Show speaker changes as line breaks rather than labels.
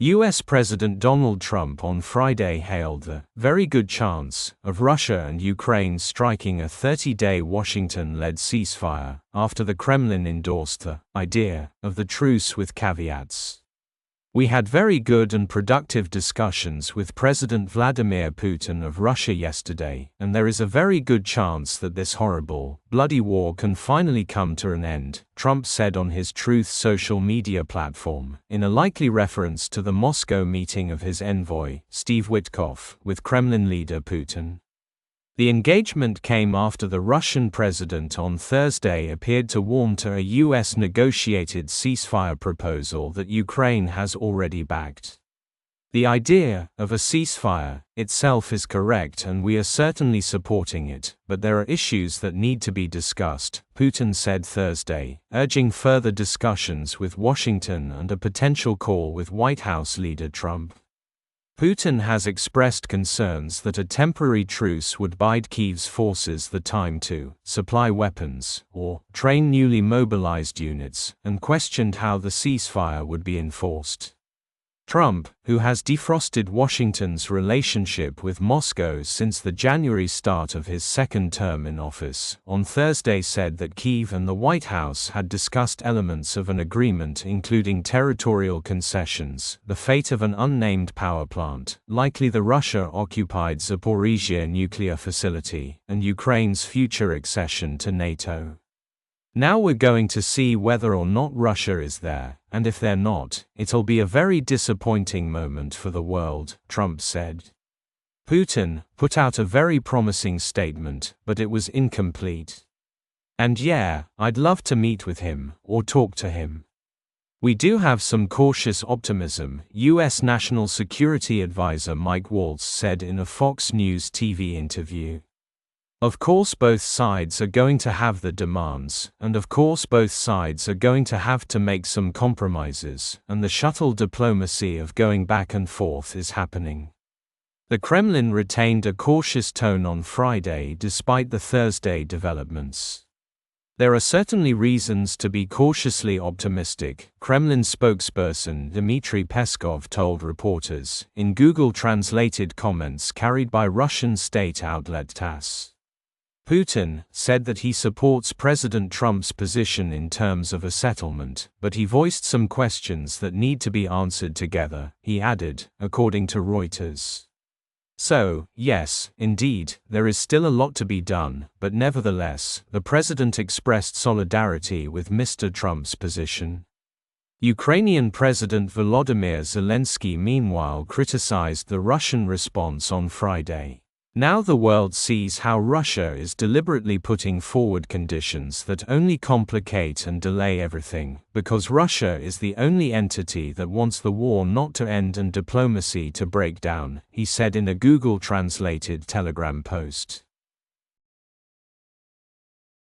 US President Donald Trump on Friday hailed the very good chance of Russia and Ukraine striking a 30-day Washington-led ceasefire after the Kremlin endorsed the idea of the truce with caveats. "We had very good and productive discussions with President Vladimir Putin of Russia yesterday, and there is a very good chance that this horrible, bloody war can finally come to an end," Trump said on his Truth social media platform, in a likely reference to the Moscow meeting of his envoy, Steve Witkoff, with Kremlin leader Putin. The engagement came after the Russian president on Thursday appeared to warm to a US-negotiated ceasefire proposal that Ukraine has already backed. "The idea of a ceasefire itself is correct and we are certainly supporting it, but there are issues that need to be discussed," Putin said Thursday, urging further discussions with Washington and a potential call with White House leader Trump. Putin has expressed concerns that a temporary truce would bide Kyiv's forces the time to supply weapons or train newly mobilized units, and questioned how the ceasefire would be enforced. Trump, who has defrosted Washington's relationship with Moscow since the January start of his second term in office, on Thursday said that Kyiv and the White House had discussed elements of an agreement including territorial concessions, the fate of an unnamed power plant, likely the Russia-occupied Zaporizhzhia nuclear facility, and Ukraine's future accession to NATO. "Now we're going to see whether or not Russia is there, and if they're not, it'll be a very disappointing moment for the world," Trump said. Putin put out a very promising statement, but it was incomplete. "And yeah, I'd love to meet with him, or talk to him. We do have some cautious optimism," U.S. National Security Advisor Mike Waltz said in a Fox News TV interview. "Of course both sides are going to have the demands, and of course both sides are going to have to make some compromises, and the shuttle diplomacy of going back and forth is happening." The Kremlin retained a cautious tone on Friday despite the Thursday developments. "There are certainly reasons to be cautiously optimistic," Kremlin spokesperson Dmitry Peskov told reporters, in Google-translated comments carried by Russian state outlet TASS. Putin said that he supports President Trump's position in terms of a settlement, but he voiced some questions that need to be answered together, he added, according to Reuters. "So, yes, indeed, there is still a lot to be done, but nevertheless, the president expressed solidarity with Mr. Trump's position." Ukrainian President Volodymyr Zelensky meanwhile criticized the Russian response on Friday. "Now the world sees how Russia is deliberately putting forward conditions that only complicate and delay everything, because Russia is the only entity that wants the war not to end and diplomacy to break down," he said in a Google-translated Telegram post.